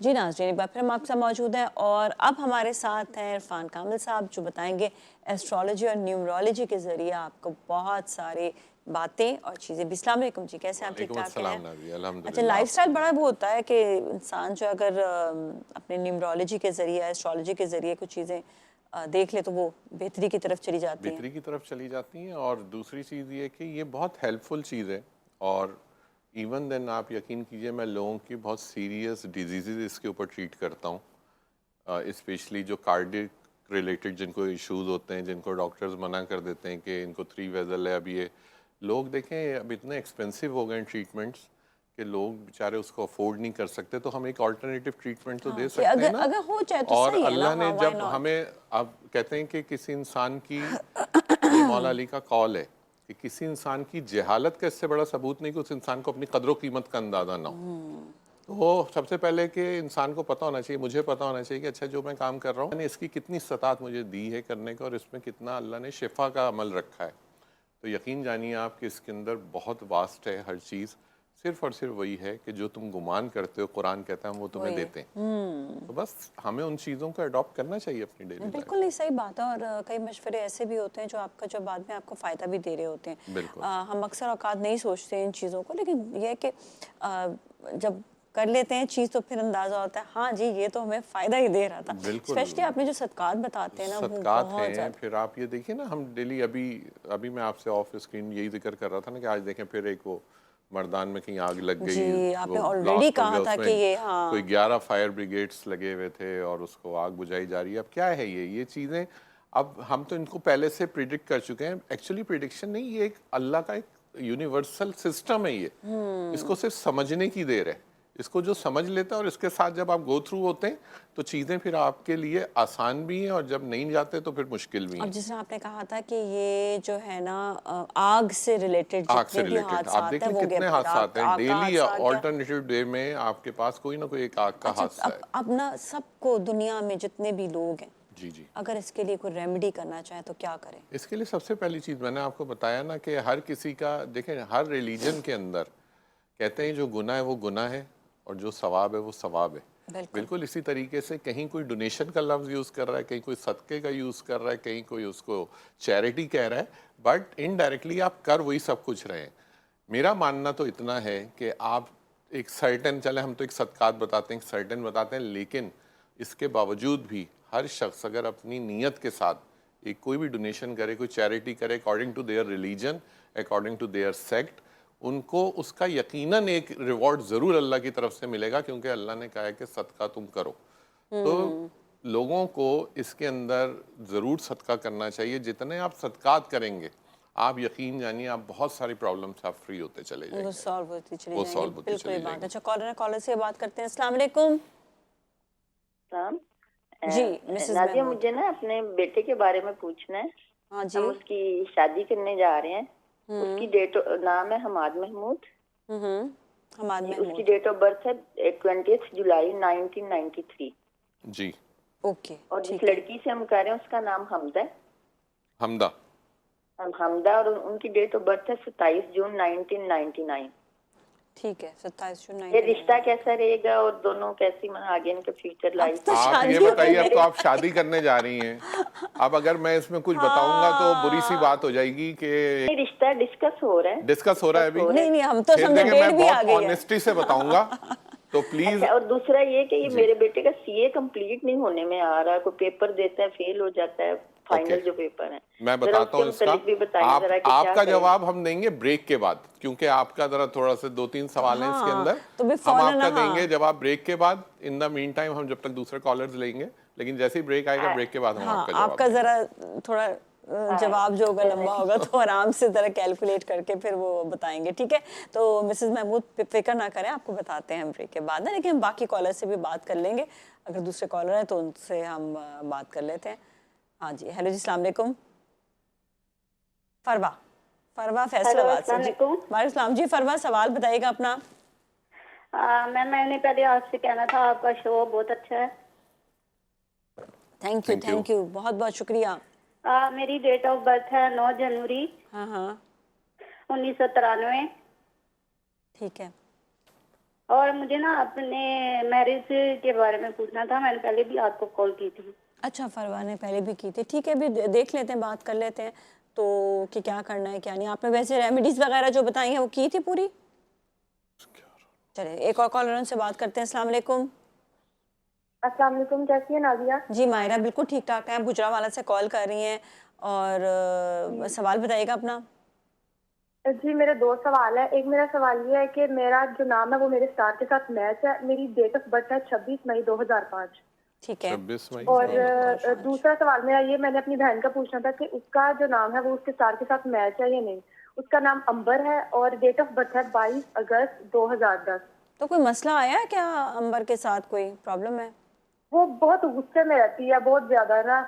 जी नाज़रीन, एक बार फिर हम आपके साथ मौजूद हैं और अब हमारे साथ हैं इरफान कामिल साहब जो बताएंगे एस्ट्रोलॉजी और न्यूमरोलॉजी के ज़रिए आपको बहुत सारी बातें और चीज़ें भी। अस्सलाम वालेकुम जी, कैसे हैं आप? ठीक वालेकुम ठाक अस्सलाम हैं? नाज़ी, अच्छा, अल्हम्दुलिल्लाह, आप लाइफस्टाइल बताइए? बड़ा वो होता है कि इंसान जो अगर अपने न्यूमरोलॉजी के ज़रिए एस्ट्रोलॉजी के ज़रिए कुछ चीज़ें देख ले तो वो बेहतरी की तरफ चली जाती हैं। बेहतरी की तरफ चली जाती हैं और दूसरी चीज़ ये कि ये बहुत हेल्पफुल चीज़ है। और इवन देन आप यकीन कीजिए, मैं लोगों की बहुत सीरियस डिजीज़ेज़ इसके ऊपर ट्रीट करता हूँ। स्पेशली जो कार्डियक रिलेटेड जिनको इश्यूज़ होते हैं, जिनको डॉक्टर्स मना कर देते हैं कि इनको 3 वेज़ल है। अब ये लोग देखें, अब इतने एक्सपेंसिव हो गए हैं ट्रीटमेंट्स कि लोग बेचारे उसको अफोर्ड नहीं कर सकते, तो हम एक अल्टरनेटिव ट्रीटमेंट तो हाँ, दे कि सकते हैं अगर ना। अगर हो जाए तो और सही है ना। अल्लाह ने हाँ, व्हाई जब नॉट। हमें, अब कहते हैं कि किसी इंसान की, ये मौला अली का कौल है कि किसी इंसान की जहालत का इससे बड़ा सबूत नहीं कि उस इंसान को अपनी कदर कीमत का अंदाज़ा ना हो। तो वो सबसे पहले कि इंसान को पता होना चाहिए, मुझे पता होना चाहिए कि अच्छा जो मैं काम कर रहा हूँ मैंने इसकी कितनी इस्तात मुझे दी है करने का, और इसमें कितना अल्लाह ने शिफा का अमल रखा है। तो यकीन जानिए आप कि इसके अंदर बहुत वास्ट है हर चीज़। सिर्फ़ और सिर्फ वही है कि जो तुम गुमान करते हो, कुरान कहता है हम वो तुम्हें वही। देते हैं। तो बस हमें उन चीज़ों को अडॉप्ट करना चाहिए अपनी डेली लाइफ। बिल्कुल नहीं, सही बात है। और कई मशवरे ऐसे भी होते हैं जो आपका जो बाद में आपको फ़ायदा भी दे रहे होते हैं। बिल्कुल, हम अक्सर औकात नहीं सोचते इन चीज़ों को, लेकिन ये है कि जब कर लेते हैं चीज़ तो फिर अंदाज़ा होता है हाँ जी, ये तो हमें फ़ायदा ही दे रहा था। बिल्कुल। स्पेशली आपने जो सदक़ात बताते हैं ना, वो सदक़ात बहुत हैं, ज़्यादा। फिर आप ये देखिए ना, हम डेली अभी अभी मैं आपसे ऑफ स्क्रीन यही ज़िक्र कर रहा था ना कि आज देखें फिर एक वो मर्दान में कहीं आग लग गई, जी, आपने वो ऑलरेडी ब्लास्ट हो कहा गया, था कि उसमें ये कोई हाँ। 11 फायर ब्रिगेड्स लगे हुए थे और उसको आग बुझाई जा रही है। अब क्या है ये चीज़ें, अब हम तो इनको पहले से प्रिडिक्ट कर चुके हैं। एक्चुअली प्रिडिक्शन नहीं, ये एक अल्लाह का एक यूनिवर्सल सिस्टम है ये। इसको सिर्फ समझने की देर है। इसको जो समझ लेता है और इसके साथ जब आप गो थ्रू होते हैं तो चीज़ें फिर आपके लिए आसान भी हैं, और जब नहीं जाते तो फिर मुश्किल भी अब हैं। जिस तरह आपने कहा था कि ये जो है ना आग से रिलेटेड आग से जितने भी रिलेटेड आप हादसात देख हैं लें वो गए, कितने फिर हादसात आग हैं आग का डेली, हादसा आ गया। ऑल्टरनेटिव डे में आपके पास कोई ना कोई एक आग का अच्छा, हादसा है। अब ना सबको दुनिया में जितने भी लोग हैं, जी जी। अगर इसके लिए कोई रेमेडी करना चाहें तो क्या करें? इसके लिए सबसे पहली चीज़ मैंने आपको बताया ना कि हर किसी का, देखें हर रिलीजन के अंदर कहते हैं जो गुनाह है वो गुनाह है और जो सवाब है वो सवाब है। बिल्कुल। बिल्कुल इसी तरीके से कहीं कोई डोनेशन का लफ्ज़ यूज़ कर रहा है, कहीं कोई सदक़े का यूज़ कर रहा है, कहीं कोई उसको चैरिटी कह रहा है, बट इनडायरेक्टली आप कर वही सब कुछ रहे हैं। मेरा मानना तो इतना है कि आप एक सर्टेन, चले हम तो एक सदक़ात बताते हैं, एक सर्टेन बताते हैं, लेकिन इसके बावजूद भी हर शख्स अगर अपनी नीयत के साथ एक कोई भी डोनेशन करे, कोई चैरिटी करे according to their religion, according to their sect, उनको उसका यकीनन एक रिवॉर्ड ज़रूर अल्लाह की तरफ से मिलेगा, क्योंकि अल्लाह ने कहा है कि सदका तुम करो। तो लोगों को इसके अंदर ज़रूर सदका करना चाहिए। जितने आप सदकात करेंगे आप यकीन जानिए आप बहुत सारी प्रॉब्लम से आप फ्री होते चले वो जाएंगे, सॉल्व होती चली वो जाएंगी। सॉल्व होती बिल्कुल ये चली बात है। जाएंगी। अच्छा, कॉलर है, कॉलर से बात करते हैं। अस्सलाम वालेकुम। सलाम। जी, मिसेस नादिया, महमूद। मुझे ना अपने बेटे के बारे में पूछना है। हाँ जी। हम उसकी शादी करने जा रहे हैं। उसकी हम्म। डेट, नाम है हमाद महमूद। हमाद जी, उसकी महमूद। डेट ऑफ बर्थ है 20 जुलाई 1993। जी। ओके, और जिस ठीक है। लड़की से हम कर रहे हैं उसका नाम हमदा है। हमदा। हमदा, और उनकी डेट ऑफ बर्थ है 27 जून 1999। ठीक है, 27 जून ये रिश्ता 1999। कैसा रहेगा और दोनों कैसी आगे इनके फ्यूचर अब लाइफ तो में? आप ये शादी और बताइए, अब होने। तो आप शादी करने जा रही हैं, अब अगर मैं इसमें कुछ बताऊंगा तो बुरी सी हाँ। बात हो जाएगी कि रिश्ता डिस्कस हो रहा है। डिस्कस हो रहा है अभी। नहीं नहीं, हम तो फिर समझो देखें डेट मैं भी आ बहुत गई है। ऑनेस्टी से बताऊंगा, तो प्लीज। अच्छा, और दूसरा ये कि ये जी। मेरे बेटे का सीए कंप्लीट नहीं होने में आ रहा है। कोई पेपर देता है फेल हो जाता है, ओके, फाइनल जो पेपर है। मैं जरा बताता उसके हूँ इसका। मुतालिक भी बताइए जरा कि क्या आपका करें। जवाब हम देंगे ब्रेक के बाद, क्योंकि आपका जरा थोड़ा सा 2-3 सवाल हैं इसके हाँ, अंदर। तो भी हम फौरन आपका देंगे हाँ। जवाब ब्रेक के बाद। इन द मीन टाइम हम जब तक दूसरे कॉलर्स लेंगे, लेकिन जैसे ही ब्रेक आएगा, ब्रेक के बाद हम हाँ, आपका जवाब आपका देंगे। जरा थोड़ा जवाब जो होगा लंबा होगा, तो आराम से जरा कैलकुलेट करके फिर वो बताएंगे, ठीक है? तो मिसेस महमूद फिक्र ना करें, आपको बताते हैं हम ब्रेक के बाद ना, लेकिन हम बाकी कॉलर से भी बात कर लेंगे। अगर दूसरे कॉलर हैं तो उनसे हम बात कर लेते हैं। हाँ जी, हेलो जी, अस्सलाम वालेकुम। फरवा, फरवा हेलो, फैसलाबाद से अस्सलाम जी। वालेकुम। वालेकुम सलाम जी। फरवा, सवाल बताइएगा अपना। मैंने पहले आपसे कहना था, आपका शो बहुत अच्छा है। Thank you, thank you. Thank you, बहुत बहुत शुक्रिया। मेरी डेट ऑफ बर्थ है 9 जनवरी हाँ हाँ, 1993। ठीक है। और मुझे ना अपने मैरिज के बारे में पूछना था, मैंने पहले भी आपको कॉल की थी। अच्छा, फरवा ने पहले भी की थी, ठीक है, अभी देख लेते हैं, बात कर लेते हैं तो कि क्या करना है क्या नहीं। आपने वैसे रेमेडीज वगैरह जो बताई हैं वो की थी पूरी? चलिए एक और कॉलर उनसे बात करते हैं। अस्सलाम वालेकुम। अस्सलाम वालेकुम, कैसी है नादिया? जी मायरा बिल्कुल ठीक ठाक है, गुजरावाला से कॉल कर रही हैं और सवाल बताइएगा अपना। जी मेरे दो सवाल है। एक मेरा सवाल ये है कि मेरा जो नाम है वो मेरे स्टार के साथ मैच है। मेरी डेट ऑफ बर्थ है 26 मई 2005। ठीक है। 26 मई और 2005। दूसरा सवाल मेरा ये, मैंने अपनी बहन का पूछना था कि उसका जो नाम है वो उसके स्टार के साथ मैच है या नहीं। उसका नाम अंबर है और डेट ऑफ बर्थ है 22 अगस्त 2010। तो कोई मसला आया है क्या अंबर के साथ, कोई प्रॉब्लम है? वो बहुत गुस्से में रहती है, बहुत ज्यादा ना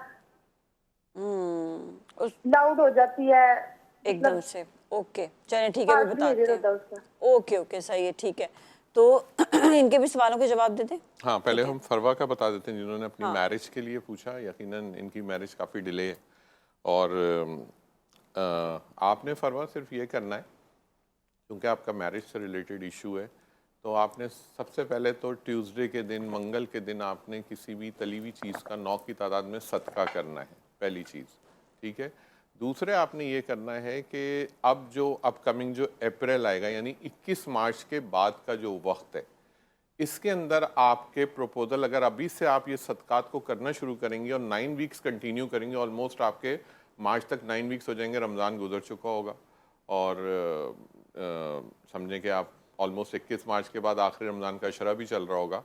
उस लाउड हो जाती है। एकदम से। ओके चलिए ठीक है, हाँ, वो बताते होता है उसका। हैं। ओके ओके सही है, ठीक है, तो इनके भी सवालों के जवाब दे दें। हाँ, पहले हम फरवा का बता देते हैं जिन्होंने अपनी हाँ। मैरिज के लिए पूछा। यकीनन इनकी मैरिज काफ़ी डिले है और आपने फरवा सिर्फ ये करना है, क्योंकि आपका मैरिज से रिलेटेड इशू है, तो आपने सबसे पहले तो ट्यूसडे के दिन, मंगल के दिन आपने किसी भी तली हुई चीज़ का 9 की तादाद में सदका करना है, पहली चीज़, ठीक है। दूसरे आपने ये करना है कि अब जो अपकमिंग जो अप्रैल आएगा, यानी 21 मार्च के बाद का जो वक्त है, इसके अंदर आपके प्रपोजल, अगर अभी से आप ये सदकात को करना शुरू करेंगे और 9 वीक्स कंटिन्यू करेंगे, ऑलमोस्ट आपके मार्च तक 9 वीक्स हो जाएंगे, रमज़ान गुजर चुका होगा और समझें कि आप ऑलमोस्ट 21 मार्च के बाद आखिरी रमज़ान का अशरा भी चल रहा होगा,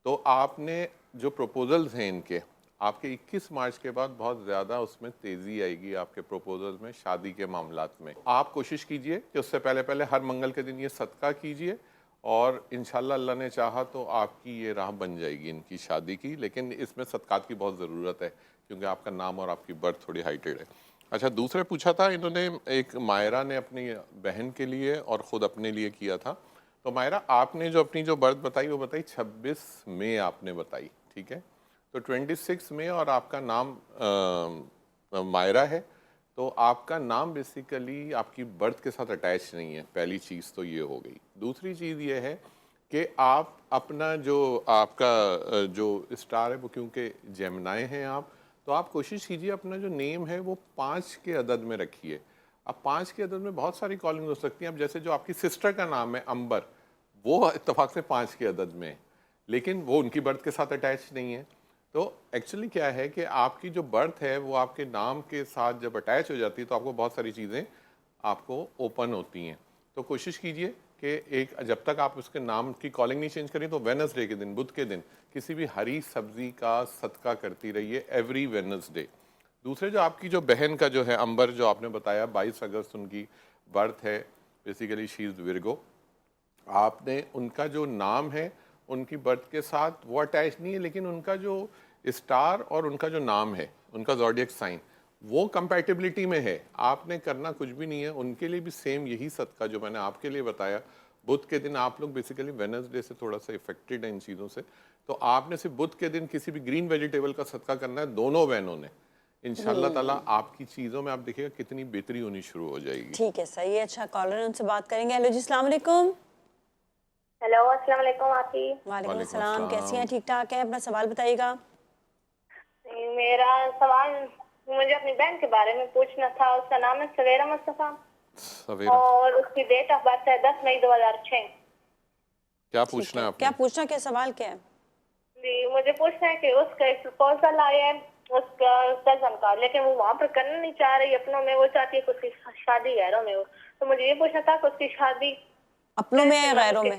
तो आपने जो प्रपोजल्स हैं इनके, आपके 21 मार्च के बाद बहुत ज़्यादा उसमें तेज़ी आएगी आपके प्रपोजल्स में, शादी के मामलात में। आप कोशिश कीजिए कि उससे पहले पहले हर मंगल के दिन ये सदका कीजिए और इंशाल्लाह अल्लाह ने चाहा तो आपकी ये राह बन जाएगी इनकी शादी की। लेकिन इसमें सदकात की बहुत ज़रूरत है क्योंकि आपका नाम और आपकी बर्थ थोड़ी हाइटेड है। अच्छा, दूसरे पूछा था इन्होंने, एक मायरा ने अपनी बहन के लिए और ख़ुद अपने लिए किया था। तो मायरा, आपने जो अपनी जो बर्थ बताई वो बताई 26 मई आपने बताई, ठीक है। तो 26 मई और आपका नाम मायरा है, तो आपका नाम बेसिकली आपकी बर्थ के साथ अटैच नहीं है, पहली चीज़ तो ये हो गई। दूसरी चीज़ ये है कि आप अपना जो आपका जो स्टार है वो, क्योंकि जेमिनाई हैं आप, तो आप कोशिश कीजिए अपना जो नेम है वो 5 के अदद में रखिए। अब 5 के अदद में बहुत सारी कॉलिंग हो सकती हैं। अब जैसे जो आपकी सिस्टर का नाम है अंबर, वो इत्तेफाक से 5 के अदद में है, लेकिन वो उनकी बर्थ के साथ अटैच नहीं है। तो एक्चुअली क्या है कि आपकी जो बर्थ है वो आपके नाम के साथ जब अटैच हो जाती है तो आपको बहुत सारी चीज़ें आपको ओपन होती हैं। तो कोशिश कीजिए कि एक, जब तक आप उसके नाम की कॉलिंग नहीं चेंज करें, तो वेडनेसडे के दिन, बुध के दिन, किसी भी हरी सब्जी का सदका करती रहिए एवरी वेडनेसडे। दूसरे जो आपकी जो बहन का जो है अंबर, जो आपने बताया 22 अगस्त उनकी बर्थ है, बेसिकली शी इज़ विर्गो। आपने उनका जो नाम है उनकी बर्थ के साथ वो अटैच नहीं है, लेकिन उनका जो स्टार और उनका जो नाम है, उनका ज़ोडिएक साइन, वो कंपैटिबिलिटी में है। आपने करना कुछ भी नहीं है, उनके लिए भी सेम यही सदका जो मैंने आपके लिए बताया। बुध के दिन आप लोग बेसिकली वेडनेसडे से थोड़ा सा इफेक्टेड हैं इन चीज़ों से, तो आपने सिर्फ बुध के दिन किसी भी ग्रीन वेजिटेबल का सदका करना है, दोनों बहनों ने। इंशाल्लाह ताला आपकी चीज़ों में आप देखिएगा कितनी बेहतरी होनी शुरू हो जाएगी। ठीक है, सही है। अच्छा, कॉलर उनसे बात करेंगे। हेलो जी, अस्सलाम वालेकुम। हेलो, अस्सलाम वालेकुम आपी। वालेकुम अस्सलाम, कैसी हैं? ठीक ठाक है, अपना सवाल बताइएगा। मेरा सवाल, मुझे अपनी बहन के बारे में पूछना था। उसका नाम है सवेरा मुस्तफा सवेरा, और उसकी डेट ऑफ बर्थ है 10 मई 2006। क्या ठीक पूछना है है, आपने? क्या पूछना, क्या सवाल क्या है? जी, मुझे पूछना है कि उसका एक प्रपोजल आया है उसका कजन का, लेकिन वो वहाँ पर करना नहीं चाह रही अपनों में, वो चाहती है कि उसकी शादी गैरों में हो। तो मुझे ये पूछना था कि उसकी शादी अपनों में या गैरों में?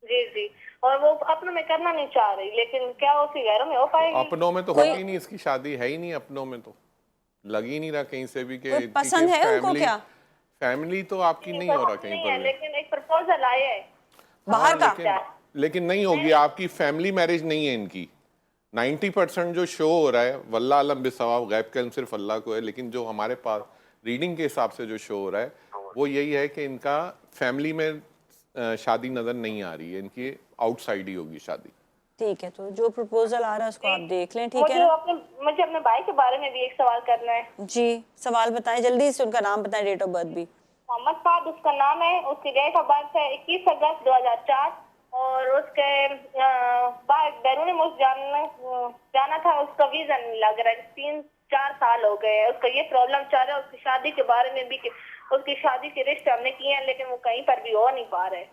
जी जी, और वो अपनों में करना नहीं चाह रही, लेकिन क्या उसकी गैरों में हो पाएगी? अपनों में तो होगी नहीं, इसकी शादी है ही नहीं अपनों में, तो लग ही नहीं रहा कहीं से भी कि कोई पसंद है उनको क्या? फैमिली तो आपकी नहीं हो रहा कहीं नहीं पर है, भी। लेकिन एक प्रपोजल आया है बाहर का? लेकिन नहीं होगी, आपकी फैमिली मैरिज नहीं है इनकी। 90% जो शो हो रहा है, वल्लाह आलम बिसवाब, गैब का इल्म सिर्फ अल्लाह को है, लेकिन जो हमारे पास रीडिंग के हिसाब से जो शो हो रहा है वो यही है कि इनका फैमिली में शादी नजर नहीं आ रही है, इनकी आउटसाइड ही होगी शादी। ठीक है, तो जो प्रपोजल आ रहा है उसको आप देख लें, ठीक है ना? मुझे अपने भाई के बारे में भी एक सवाल करना है। जी, सवाल बताएं जल्दी से, उनका नाम बताएं, डेट ऑफ बर्थ भी। मोहम्मद साद उसका नाम है, उसकी डेट ऑफ बर्थ है 21 अगस्त 2004 और उसके बाद बैरून मुल्क जाना था, उसका वीजा नहीं लग रहा है, 3-4 साल हो गए। उसका ये प्रॉब्लम चल रहा है उसकी शादी के बारे में भी कि उसकी शादी के रिश्ते हमने किए हैं लेकिन वो कहीं पर भी हो नहीं पा रहे।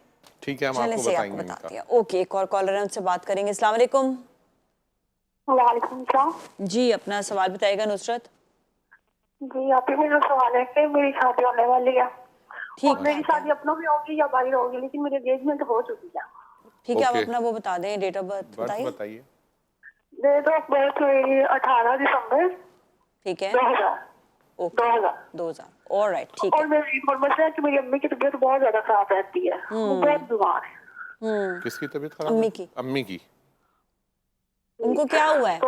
ठीक है, हम चलें आपको से आपको बताएंगे बताते इनका। हैं। ओके, एक और कॉलर है, उनसे बात करेंगे। अस्सलाम वालेकुम। वालेकुम सलाम। जी, अपना सवाल बताइएगा नुसरत। जी आप ही, मेरा सवाल है कि मेरी शादी होने वाली है ठीक और मेरी बात है। शादी अपनों में होगी या बाहर होगी, लेकिन मेरी एंगेजमेंट हो चुकी है। ठीक है, आप ओके। अपना वो बता दें, डेट ऑफ बर्थ बर्थ बताइए। बताइए। डेट ऑफ बर्थ हुई 18 दिसंबर ठीक है, 2000। ओके 2000। ऑलराइट, ठीक और है। मेरी एक और मसला है कि मेरी अम्मी की तबीयत बहुत ज्यादा खराब रहती है, वो बहुत बीमार है। किसकी तबीयत खराब अम्मी है? की। अम्मी की। उनको क्या हुआ है? तो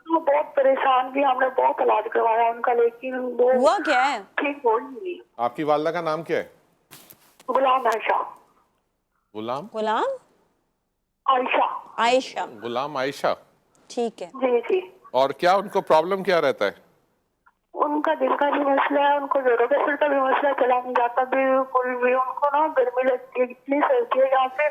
वो बहुत परेशान भी, हमने बहुत इलाज करवाया उनका, लेकिन वो हुआ क्या है? ठीक हो ही नहीं। आपकी वालदा का नाम क्या है? गुलाम आयशा। गुलाम गुलाम आयशा। आयशा, गुलाम आयशा। ठीक है। जी जी। और क्या उनको प्रॉब्लम क्या रहता है? उनका दिल का भी मसला है, उनको जोड़ों के सिर का भी मसला, चला नहीं जाता बिल्कुल भी। उनको ना गर्मी लगती है, इतनी सर्दी है यहाँ पे,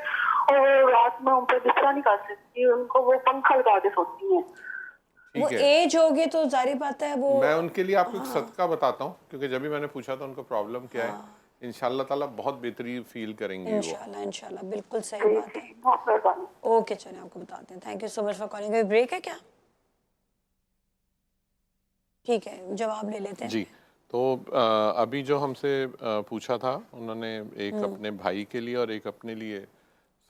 और वो रात में उन पर बिस्तरा नहीं कर सकती, उनको वो पंखा लगा के सोती है। वो ठीक है, एज होगी तो जारी बात है वो। मैं उनके लिए आपको एक सदका बताता हूँ, क्योंकि जब भी मैंने पूछा था उनको प्रॉब्लम क्या है, इंशाल्लाह ताला बहुत बेहतरीन फील करेंगी वो। इंशाल्लाह इंशाल्लाह, बिल्कुल सही बात है। बहुत मेहरबानी। ओके, चलिए आपको बताते हैं। Thank you so much for calling. Break है क्या? ठीक है, जवाब ले लेते हैं। जी, तो अभी जो हमसे पूछा था, उन्होंने एक अपने भाई के लिए और एक अपने लिए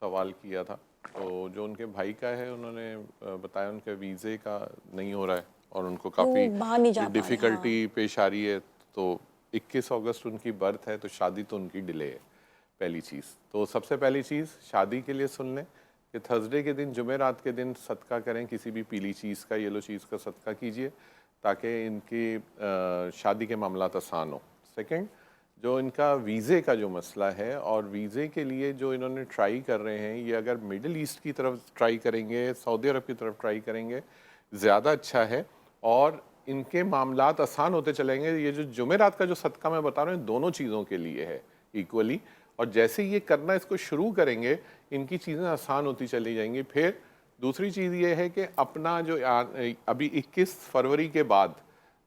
सवाल किया था। तो जो उनके भाई का है, उन्होंने बताया उनके वीज़े का नहीं हो रहा है और उनको बाहर नहीं जा काफ़ी पा रहे, डिफ़िकल्टी पेश आ रही है। तो 21 अगस्त उनकी बर्थ है, तो शादी तो उनकी डिले है, पहली चीज़। तो सबसे पहली चीज़ शादी के लिए सुन लें कि थर्सडे के दिन, जुमेरात के दिन सदका करें, किसी भी पीली चीज़ का, येलो चीज़ का सदका कीजिए ताकि इनकी शादी के मामलात आसान हो। सेकंड, जो इनका वीज़े का जो मसला है और वीज़े के लिए जो इन्होंने ट्राई कर रहे हैं, ये अगर मिडिल ईस्ट की तरफ ट्राई करेंगे, सऊदी अरब की तरफ ट्राई करेंगे, ज़्यादा अच्छा है और इनके मामलात आसान होते चलेंगे। ये जो जुमेरात का जो सदका मैं बता रहा हूँ, दोनों चीज़ों के लिए है इक्वली, और जैसे ही ये करना इसको शुरू करेंगे, इनकी चीज़ें आसान होती चली जाएंगी। फिर दूसरी चीज़ ये है कि अपना जो अभी 21 फरवरी के बाद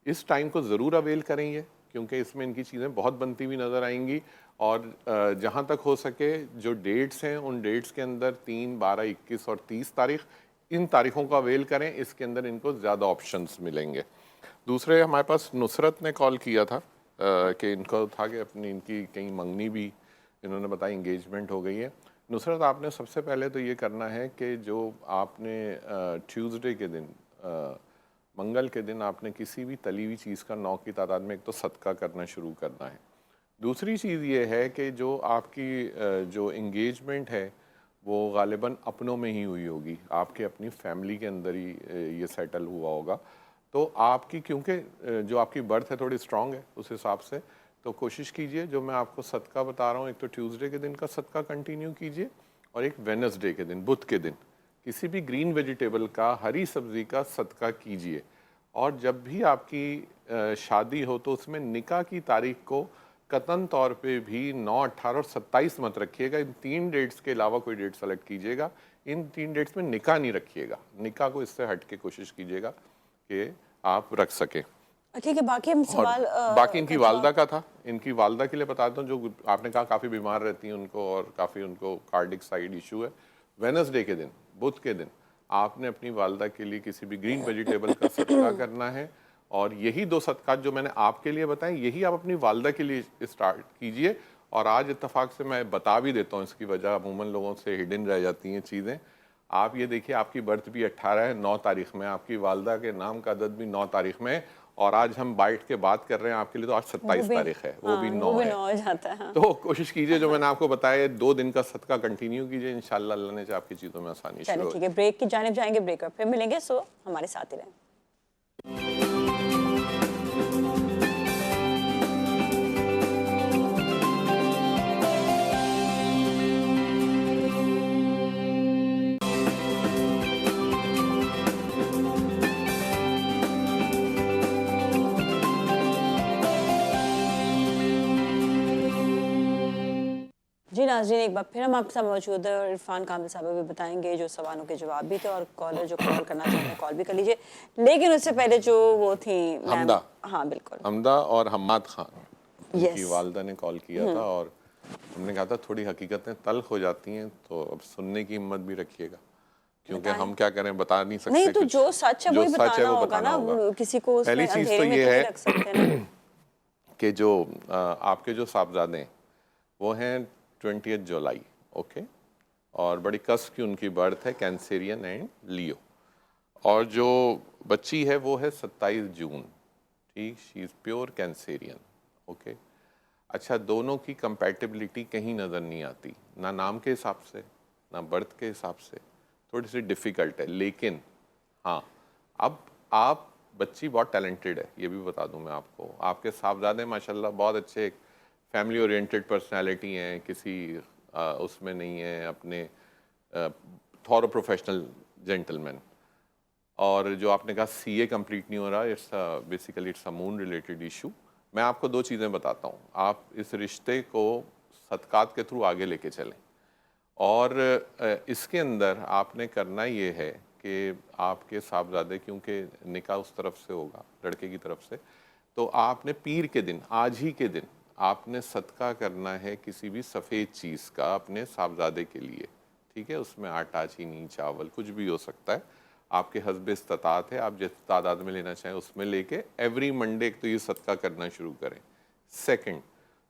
इस टाइम को ज़रूर अवेल करेंगे, क्योंकि इसमें इनकी चीज़ें बहुत बनती हुई नज़र आएंगी। और जहाँ तक हो सके जो डेट्स हैं, उन डेट्स के अंदर 3, 12, 21 और 30 तारीख, इन तारीख़ों का अवेल करें, इसके अंदर इनको ज़्यादा ऑप्शंस मिलेंगे। दूसरे, हमारे पास नुसरत ने कॉल किया था कि इनको था कि अपनी इनकी कहीं मंगनी भी, इन्होंने बताया इंगेजमेंट हो गई है। नुसरत, आपने सबसे पहले तो ये करना है कि जो आपने ट्यूसडे के दिन, मंगल के दिन, आपने किसी भी तली हुई चीज़ का 9 की तादाद में एक तो सदका करना शुरू करना है। दूसरी चीज़ ये है कि जो आपकी जो इंगेजमेंट है वो गालिबन अपनों में ही हुई होगी, आपके अपनी फैमिली के अंदर ही ये सेटल हुआ होगा। तो आपकी, क्योंकि जो आपकी बर्थ है थोड़ी स्ट्रांग है, उस हिसाब से तो कोशिश कीजिए, जो मैं आपको सदका बता रहा हूँ, एक तो ट्यूसडे के दिन का सदका कंटिन्यू कीजिए और एक वेडनेसडे के दिन, बुध के दिन, किसी भी ग्रीन वेजिटेबल का, हरी सब्ज़ी का सदका कीजिए। और जब भी आपकी शादी हो तो उसमें निकाह की तारीख को कतन तौर पे भी 9, 18 और 27 मत रखिएगा। इन 3 डेट्स के अलावा कोई डेट सेलेक्ट कीजिएगा। इन 3 डेट्स में निकाह नहीं रखिएगा, निकाह को इससे हट के कोशिश कीजिएगा कि आप रख सकें। ठीक है, बाकी हम सवाल बाकी इनकी वालदा का था। इनकी वालदा के लिए बताता हूँ, जो आपने कहा काफ़ी बीमार रहती हैं उनको और काफ़ी उनको कार्डिक साइड इशू है। वेडनेसडे के दिन, बुध के दिन, आपने अपनी वालदा के लिए किसी भी ग्रीन वेजिटेबल का सदका करना है। और यही 2 सदकात जो मैंने आपके लिए बताए, यही आप अपनी वालदा के लिए स्टार्ट कीजिए। और आज इत्तेफाक से मैं बता भी देता हूँ इसकी वजह, अमूमन लोगों से हिडन रह जाती हैं चीज़ें। आप ये देखिए, आपकी बर्थ भी 18 है, 9 तारीख में, आपकी वालदा के नाम का अदद भी 9 तारीख में, और आज हम बैठ के बात कर रहे हैं आपके लिए, तो आज 27 तारीख है, वो भी 9 है। हो जाता है। तो कोशिश कीजिए, जो मैंने आपको बताया, 2 दिन का सदका कंटिन्यू कीजिए, इंशाल्लाह अल्लाह ने आपकी चीज़ों में आसानी शुरू चलिए ठीक है, ब्रेक की जानिब जाएंगे, ब्रेक पर फिर मिलेंगे, सो हमारे साथ ही रहें। नाज़रीन, एक बार फिर हम आपके साथ मौजूद है और इरफान कामिल साहब भी बताएंगे जो सवालों के जवाब भी थे, और कॉलर जो कॉल करना चाहते हैं कॉल भी कर लीजिए। लेकिन उससे पहले जो वो थी मैम, हमदा। हाँ बिल्कुल, हमदा और हम्माद खान, उनकी Yes. वालदा ने कॉल किया था और हमने कहा था थोड़ी हकीकतें तल्ख हो जाती हैं, तो अब सुनने की हिम्मत भी रखिएगा, क्योंकि हम क्या करें, बता नहीं सकते। नहीं तो कुछ। जो सच है जो वही सच है बताना वो होगा ना, होगा। किसी को उसमें पहली चीज तो अंधेरे में ये तो नहीं है रख सकते ना। कि जो आपके जो साहबजादे हैं वो हैं 20 जुलाई, ओके, और बड़ी कस्ब की उनकी बर्थ है, कैंसेरियन एंड लियो, और जो बच्ची है वो है 27 जून, ठीक, she is pure Cancerian, okay. अच्छा, दोनों की कंपैटिबिलिटी कहीं नज़र नहीं आती, ना नाम के हिसाब से ना बर्थ के हिसाब से, थोड़ी सी डिफ़िकल्ट है। लेकिन हाँ, अब आप, बच्ची बहुत टैलेंटेड है, ये भी बता दूं मैं आपको। आपके साहबजादे माशाल्लाह बहुत अच्छे, एक फैमिली ओरिएंटेड पर्सनालिटी हैं, किसी उसमें नहीं है, अपने थॉरो प्रोफेशनल जेंटलमैन। और जो आपने कहा सीए कंप्लीट नहीं हो रहा, it's basically it's a moon related issue. मैं आपको दो चीज़ें बताता हूँ, आप इस रिश्ते को सदकात के थ्रू आगे लेके चलें, और इसके अंदर आपने करना ये है कि आपके साहबजादे, क्योंकि निकाह उस तरफ से होगा, लड़के की तरफ से, तो आपने पीर के दिन, आज ही के दिन आपने सदका करना है किसी भी सफ़ेद चीज़ का अपने साहबजादे के लिए, ठीक है। उसमें आटा, चीनी, चावल, कुछ भी हो सकता है, आपके हस्ब इस्तात है, आप जिस तादाद में लेना चाहें उसमें लेके एवरी मंडे तो ये सदका करना शुरू करें। सेकंड,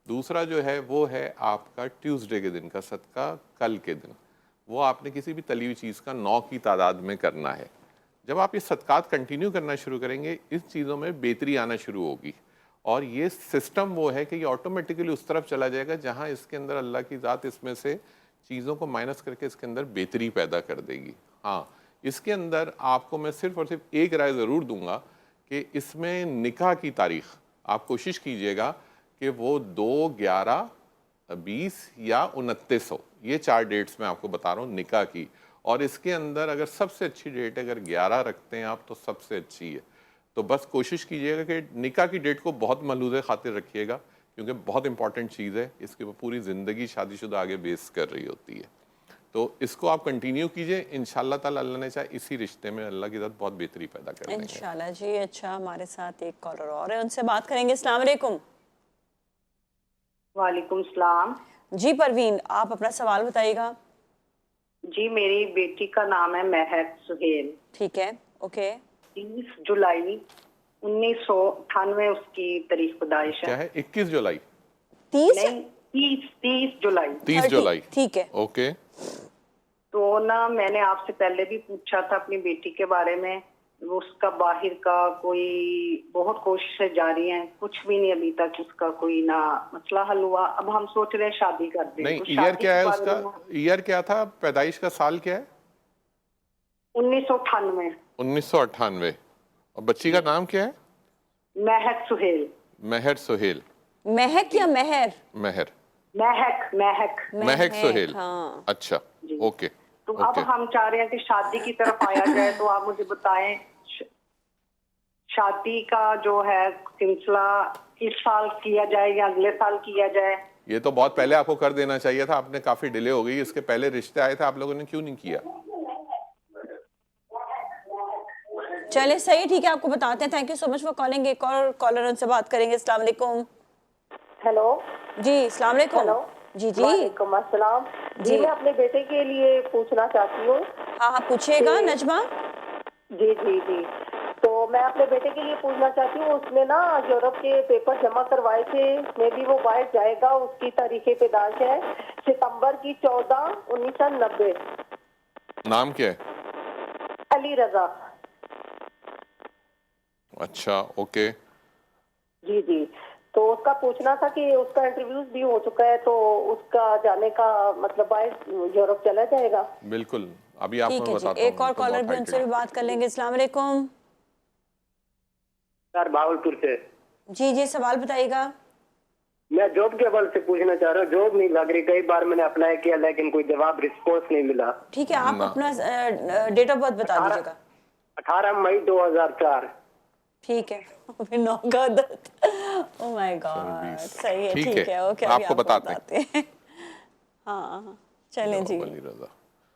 दूसरा जो है वो है आपका ट्यूसडे के दिन का सदका, कल के दिन, वो आपने किसी भी तली हुई चीज़ का 9 की तादाद में करना है। जब आप ये सदकात कंटिन्यू करना शुरू करेंगे, इस चीज़ों में बेहतरी आना शुरू होगी, और ये सिस्टम वो है कि ये ऑटोमेटिकली उस तरफ चला जाएगा जहाँ इसके अंदर अल्लाह की ज़ात इसमें से चीज़ों को माइनस करके इसके अंदर बेहतरी पैदा कर देगी। हाँ, इसके अंदर आपको मैं सिर्फ और सिर्फ एक राय ज़रूर दूंगा कि इसमें निकाह की तारीख आप कोशिश कीजिएगा कि वो 2, 11, 20 या 29 हो। ये 4 डेट्स मैं आपको बता रहा हूँ निकाह की, और इसके अंदर अगर सबसे अच्छी डेट अगर 11 रखते हैं आप तो सबसे अच्छी है। तो बस कोशिश कीजिएगा कि निकाह की डेट को बहुत मलूज़ खातिर रखिएगा, क्योंकि बहुत इंपॉर्टेंट चीज़ है, इसके ऊपर पूरी ज़िंदगी शादीशुदा आगे बेस कर रही होती है। तो इसको आप कंटिन्यू कीजिए, इंशाल्लाह ताला अल्लाह ने चाहे इसी रिश्ते में अल्लाह की ज़ात बहुत बेहतरी पैदा कर देंगे इंशाल्लाह जी। अच्छा, हमारे साथ एक कॉलर और है, उनसे बात करेंगे। अस्सलाम वालेकुम। वालेकुम सलाम। जी परवीन, आप अपना सवाल बताइएगा। जी, मेरी बेटी का नाम है महक सुहेल। ठीक है, ओके। 30 जुलाई 1998 उसकी तारीख पैदाइश क्या है। है, 21 जुलाई? 30 नहीं, 30 जुलाई। 30 जुलाई, ठीक है, ओके। तो ना मैंने आपसे पहले भी पूछा था अपनी बेटी के बारे में, उसका बाहर का कोई बहुत कोशिशें जारी हैं, कुछ भी नहीं अभी तक उसका कोई ना मसला हल हुआ। अब हम सोच रहे हैं शादी कर दें। नहीं, तो ईयर शादी क्या के है बारे उसका, में ईयर क्या था, पैदाइश का साल क्या है? 1998। 1998। और बच्ची का नाम क्या है? महक सुहेल। महर सुहेल। महक या महर? महर, महक महक महक सुहेल। हाँ। अच्छा, ओके। तो अब हम चाह रहे हैं कि शादी की तरफ आया जाए, तो आप मुझे बताएं शादी का जो है सिलसिला इस साल किया जाए या अगले साल किया जाए? ये तो बहुत पहले आपको कर देना चाहिए था, आपने काफी डिले हो गई, इसके पहले रिश्ते आए थे, आप लोगों ने क्यों नहीं किया? चले सही, ठीक है, आपको बताते हैं। Thank you so much for calling. एक और कॉलर, उनसे बात करेंगे। अस्सलाम वालेकुम। हेलो जी अस्सलाम वालेकुम। हेलो जी जी वालेकुम अस्सलाम। जी। जी मैं अपने बेटे के लिए पूछना चाहती हूँ। हाँ हाँ पूछिएगा नजमा। जी जी जी, तो मैं अपने बेटे के लिए पूछना चाहती हूँ, उसने ना यूरोप के पेपर जमा करवाए थे, मे भी वो बाहर जाएगा, उसकी तारीख पैदाइश है सितंबर की 14, 1990। नाम क्या है? अली रजा। अच्छा, ओके। जी जी, तो उसका पूछना था कि उसका इंटरव्यूज भी हो चुका है, तो उसका जाने का मतलब बाहर यूरोप चला जाएगा। बिल्कुल, अभी आपको ठीक मैं है जी, बताता हूँ। एक और तो कॉलर बहुत भी, उनसे भी बात कर लेंगे। अस्सलाम वालेकुम। सर भावलपुर से। जी जी, सवाल बताइएगा। मैं जॉब के हवाले से पूछना चाह रहा हूँ, जॉब नहीं लग रही, कई बार मैंने अप्लाई किया लेकिन कोई जवाब रिस्पॉन्स नहीं मिला। ठीक है, आप अपना डेट ऑफ बर्थ बता दीजिएगा। 18 मई 2004। ठीक है, फिर 9 का दर्द। ओह माय गॉड, सही है, ठीक है, ओके। आपको बताते हैं। हाँ चलें जी। अली रजा।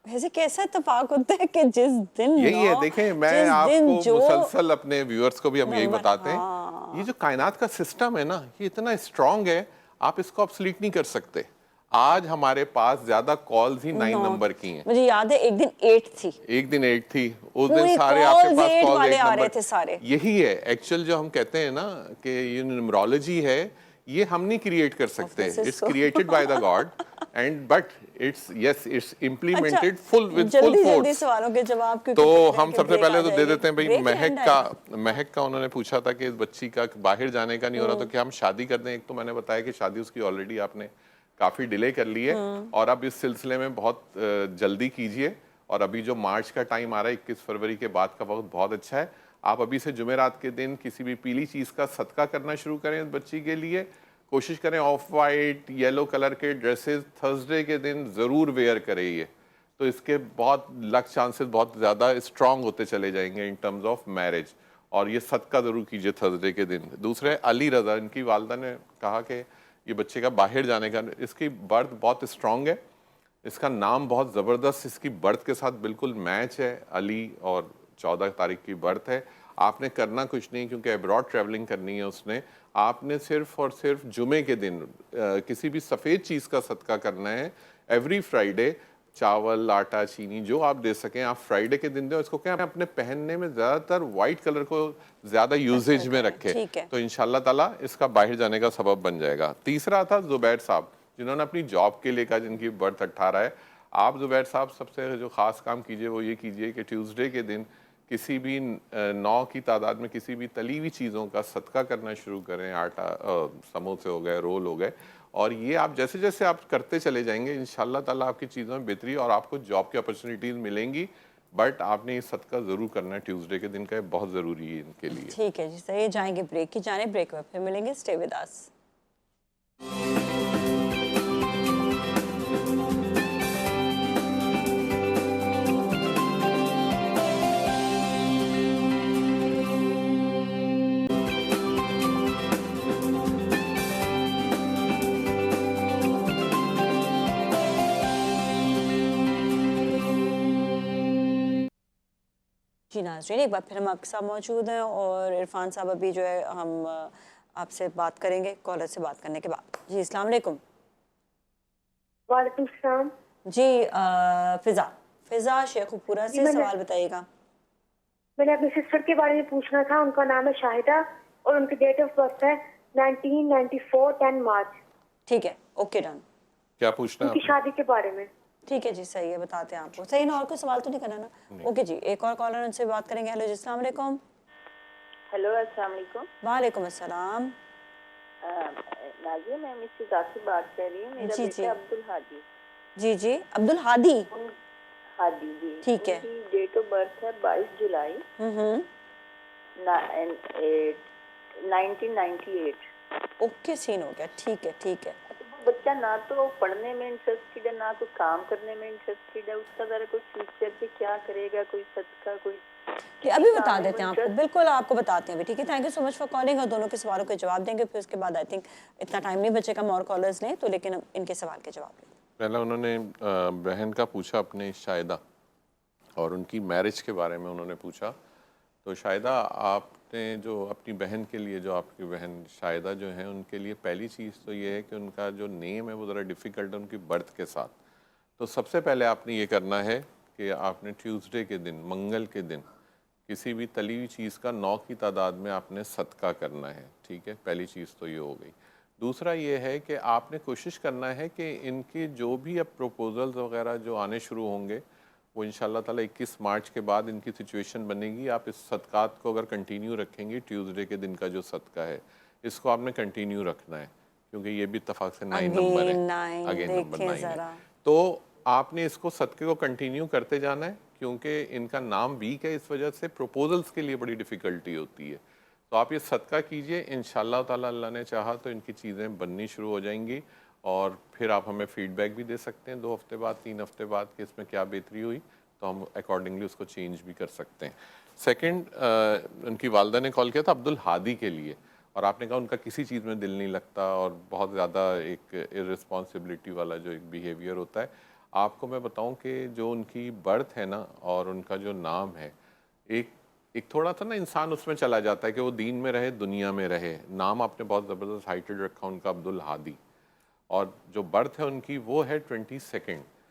वैसे कैसा इत्तेफाक होता है कि जिस दिन यही है, देखें मैं जिस दिन आपको जो मुसलसल अपने व्यूअर्स को भी हम यही नंबर, बताते हैं, हाँ। ये जो कायनात का सिस्टम है ना, ये इतना स्ट्रांग है, आप इसको ऑब्सोलीट नहीं कर सकते। आज हमारे पास ज्यादा कॉल्स ही 9 नंबर की हैं। मुझे याद है एक दिन 8 थी, एक दिन 8 थी, उस पूरी दिन सारे आपके calls पास 8 कॉल वाले 8 आ रहे नंबर थे सारे। यही है एक्चुअल जो हम कहते हैं ना कि ये न्यूमरोलॉजी है, ये हम नहीं क्रिएट कर सकते, Francisco। It's created by the God and but it's implemented full with full जल्दी फोर्स। सवालों के जवाब क्योंकि तो break हम के सबसे break आ पहले तो दे जाएगी। देते हैं भाई, Break महक end है। महक का उन्होंने पूछा था कि इस बच्ची का बाहर जाने का नहीं हो रहा, तो क्या हम शादी कर दें। एक तो मैंने बताया कि शादी उसकी ऑलरेडी आपने काफी डिले कर ली है और अब इस सिलसिले में बहुत जल्दी कीजिए। और अभी जो मार्च का टाइम आ रहा है, 21 फरवरी के बाद का वक्त बहुत अच्छा है, आप अभी से जुमेरात के दिन किसी भी पीली चीज का सदका करना शुरू करें इस बच्ची के लिए। कोशिश करें ऑफ वाइट येलो कलर के ड्रेसेस थर्सडे के दिन जरूर वेयर करें ये, तो इसके बहुत लक चांसेस बहुत ज़्यादा स्ट्रांग होते चले जाएंगे इन टर्म्स ऑफ मैरिज। और ये सदका ज़रूर कीजिए थर्सडे के दिन। दूसरे अली रज़ा, इनकी वालदा ने कहा कि ये बच्चे का बाहर जाने का, इसकी बर्थ बहुत स्ट्रांग है, इसका नाम बहुत ज़बरदस्त इसकी बर्थ के साथ बिल्कुल मैच है, अली, और 14 तारीख की बर्थ है। आपने करना कुछ नहीं, क्योंकि अब्रॉड ट्रैवलिंग करनी है उसने। आपने सिर्फ और सिर्फ जुमे के दिन किसी भी सफ़ेद चीज़ का सदका करना है। एवरी फ्राइडे चावल, आटा, चीनी जो आप दे सकें, आप फ्राइडे के दिन दें। इसको क्या अपने पहनने में ज़्यादातर वाइट कलर को ज़्यादा यूजेज में रखें, ठीक है। तो इंशाल्लाह ताला इसका बाहर जाने का सबब बन जाएगा। तीसरा था जुबैर साहब, जिन्होंने अपनी जॉब के लिए कहा, जिनकी बर्थ 18 है। आप जुबैर साहब सबसे जो ख़ास काम कीजिए वो ये कीजिए कि ट्यूसडे के दिन किसी भी 9 की तादाद में किसी भी तली हुई चीज़ों का सदका करना शुरू करें। आटा, समोसे हो गए, रोल हो गए, और ये आप जैसे जैसे आप करते चले जाएंगे इंशाल्लाह ताला आपकी चीज़ों में बेहतरी और आपको जॉब की अपॉर्चुनिटीज़ मिलेंगी। बट आपने ये सदका ज़रूर करना है ट्यूसडे के दिन का, ये बहुत ज़रूरी है इनके लिए। ठीक है जी, सही। जाएंगे ब्रेक की जाने, ब्रेक में फिर मिलेंगे। Stay with us. जी नाज़रीन, एक बार फिर हम आपके साथ मौजूद हैं और इरफान साहब अभी जो है हम आपसे बात करेंगे कॉलर से बात करने के बाद। जी अस्सलाम वालेकुम। वालेकुम सलाम। जी फिजा शेखुपुरा से सवाल बताइएगा। मैंने अपनी सिस्टर के बारे में पूछना था। उनका नाम है शाहिदा और उनकी डेट ऑफ बर्थ है 1994 10 मार्च। ठीक है, ओके डन। क्या पूछना है उनकी आपने? शादी के बारे में। ठीक है जी, सही है, बताते हैं आपको। सही ना, और कोई सवाल तो नहीं करना ना? ओके जी, एक और कॉलर, उनसे बात करेंगे। हेलो जी, अस्सलाम वालेकुम। हेलो, अस्सलाम वालेकुम। वालेकुम अस्सलाम। नाजिया, मैं मिसेस आसिफ बात कर रही हूँ। मेरा जी, बेटा जी। अब्दुल हादी। जी जी, अब्दुल हादी। हादी जी, ठीक है। उनकी डेट ऑफ बर्थ है 22 जुलाई 1998। ओके, सीन हो गया। ठीक है, ठीक है। वो बच्चा ना तो पढ़ने में इंटरेस्टेड है, ना तो काम करने में इंटरेस्टेड है। उसका जरा कुछ फ्यूचर पे क्या करेगा, कोई सदका, कोई अभी बता देते हैं आपको, बिल्कुल आपको बताते हैं अभी। ठीक है, thank you so much for calling. और दोनों के सवालों के जवाब देंगे, फिर उसके बाद आई थिंक इतना टाइम नहीं बचेगा हम और कॉलर्स लें तो, लेकिन इनके सवाल के जवाब दें। पहला उन्होंने बहन का पूछा अपने शाहिदा, और उनकी मैरिज के बारे में उन्होंने पूछा। तो शाहिदा, आपने जो अपनी बहन के लिए, जो आपकी बहन शाहिदा जो है, उनके लिए पहली चीज़ तो ये है कि उनका जो नेम है वो ज़रा डिफ़िकल्ट है उनकी बर्थ के साथ। तो सबसे पहले आपने ये करना है कि आपने ट्यूसडे के दिन, मंगल के दिन, किसी भी तली हुई चीज़ का 9 की तादाद में आपने सदका करना है। ठीक है, पहली चीज़ तो ये हो गई। दूसरा ये है कि आपने कोशिश करना है कि इनके जो भी अब प्रपोजल्स वगैरह जो आने शुरू होंगे वो इंशाल्लाह ताला 21 मार्च के बाद इनकी सिचुएशन बनेगी। आप इस सदकात को अगर कंटिन्यू रखेंगे, ट्यूसडे के दिन का जो सदका है इसको आपने कंटिन्यू रखना है, क्योंकि ये भी इत्तेफाक से 9 नंबर है, अगेन नंबर 9 है। तो आपने इसको सदके को कंटिन्यू करते जाना है, क्योंकि इनका नाम वीक है, इस वजह से प्रपोजल्स के लिए बड़ी डिफ़िकल्टी होती है। तो आप ये सदका कीजिए, इंशाल्लाह ताला अल्लाह ने चाहा तो इनकी चीज़ें बननी शुरू हो जाएंगी। और फिर आप हमें फ़ीडबैक भी दे सकते हैं 2 हफ्ते बाद, 3 हफ्ते बाद कि इसमें क्या बेहतरी हुई, तो हम अकॉर्डिंगली उसको चेंज भी कर सकते हैं। सेकंड, उनकी वालदा ने कॉल किया था अब्दुल हादी के लिए। और आपने कहा उनका किसी चीज़ में दिल नहीं लगता और बहुत ज़्यादा एक इररिस्पॉन्सिबिलिटी वाला जो एक बिहेवियर होता है। आपको मैं बताऊं कि जो उनकी बर्थ है ना और उनका जो नाम है, एक एक थोड़ा सा ना इंसान उसमें चला जाता है कि वो दीन में रहे दुनिया में रहे। नाम आपने बहुत ज़बरदस्त हाइटेड रखा उनका, अब्दुल हादी, और जो बर्थ है उनकी वो है 22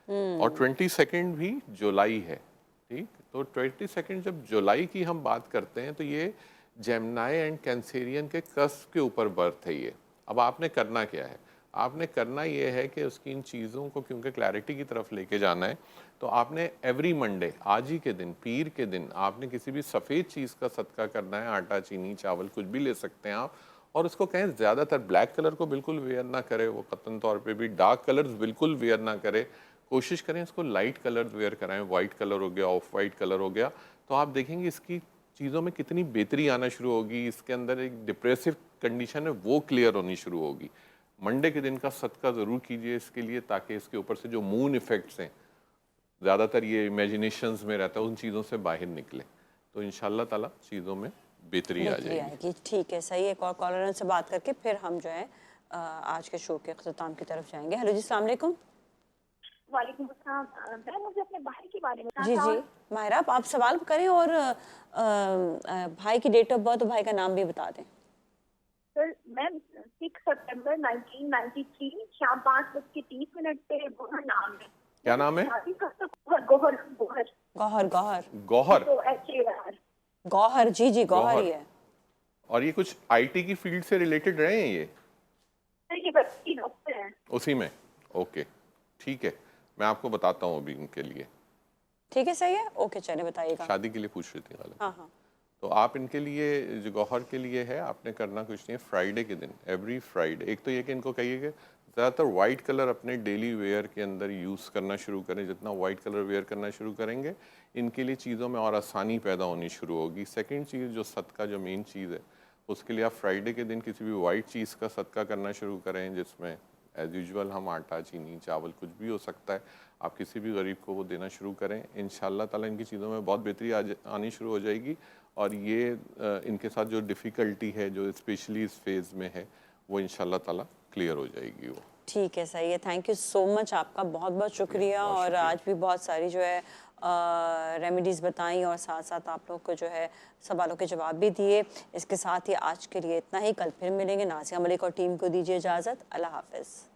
और 22 भी जुलाई है। ठीक, तो 22 जब जुलाई की हम बात करते हैं तो ये जेमिनी एंड कैंसेरियन के कस्प के ऊपर बर्थ है ये। अब आपने करना क्या है, आपने करना ये है कि उसकी इन चीज़ों को क्योंकि क्लैरिटी की तरफ लेके जाना है, तो आपने एवरी मंडे, आज ही के दिन, पीर के दिन, आपने किसी भी सफ़ेद चीज़ का सदका करना है, आटा, चीनी, चावल, कुछ भी ले सकते हैं आप। और उसको कहें ज़्यादातर ब्लैक कलर को बिल्कुल वेयर ना करे, वो कतन तौर पे भी डार्क कलर्स बिल्कुल वेयर ना करे, कोशिश करें इसको लाइट कलर्स वेयर कराएं, वाइट कलर हो गया, ऑफ वाइट कलर हो गया, तो आप देखेंगे इसकी चीज़ों में कितनी बेहतरी आना शुरू होगी। इसके अंदर एक डिप्रेसिव कंडीशन है वो क्लियर होनी शुरू होगी। मंडे के दिन का सदका ज़रूर कीजिए इसके लिए, ताकि इसके ऊपर से जो मून इफ़ेक्ट्स हैं, ज़्यादातर ये इमेजिनेशंस में रहता है, उन चीज़ों से बाहर निकले, तो इंशाल्लाह ताला चीज़ों में बेहतरी आ जाएगी। ठीक है, सही है। एक और कॉलर से बात करके फिर हम जो है आज के शो के अख्ताम की तरफ जाएंगे। हेलो जी, अस्सलाम वालेकुम। वालेकुम अस्सलाम। मैं मुझे अपने भाई के बारे में जी जी माहिरा, आप सवाल करें और भाई की डेट ऑफ बर्थ और भाई का नाम भी बता दें। सर, मैं 6 सितंबर 1993 शाम 5:30 पे गोहर नाम है। क्या नाम है? गोहर गोहर गौहर गौहर गौहर तो HAR गौहर, जी जी गौहर ही है। और ये कुछ आईटी की फील्ड से रिलेटेड रहे हैं ये? सर, ये बच्ची डॉक्टर है। उसी में? ओके, ठीक है, मैं आपको बताता हूँ अभी इनके लिए। ठीक है, सही है, ओके, चलिए बताइएगा। शादी के लिए पूछ रही थी गालिब। हाँ हाँ, तो आप इनके लिए, जो गौहर के लिए है, आपने करना कुछ नहीं है, फ्राइडे के दिन, एवरी फ्राइडे, एक तो ये कि इनको कहिए कि ज़्यादातर वाइट कलर अपने डेली वेयर के अंदर यूज़ करना शुरू करें। जितना वाइट कलर वेयर करना शुरू करेंगे, इनके लिए चीज़ों में और आसानी पैदा होनी शुरू होगी। सेकंड चीज़, जो सदका, जो मेन चीज़ है, उसके लिए आप फ्राइडे के दिन किसी भी वाइट चीज़ का सदका करना शुरू करें, जिसमें एज़ यूजुअल हम आटा, चीनी, चावल, कुछ भी हो सकता है, आप किसी भी गरीब को वो देना शुरू करें। इंशाल्लाह ताला इनकी चीज़ों में बहुत बेहतरी आनी शुरू हो जाएगी। और ये इनके साथ जो डिफ़िकल्टी है, जो स्पेशली इस फेज़ में है, वो इंशाल्लाह ताला क्लियर हो जाएगी वो। ठीक है, सही है। थैंक यू सो मच, आपका बहुत बहुत शुक्रिया। और आज भी बहुत सारी जो है रेमेडीज़ बताई और साथ साथ आप लोग को जो है सवालों के जवाब भी दिए। इसके साथ ही आज के लिए इतना ही, कल फिर मिलेंगे। नाज़िया मलिक और टीम को दीजिए इजाज़त। अल्लाह हाफ़िज़।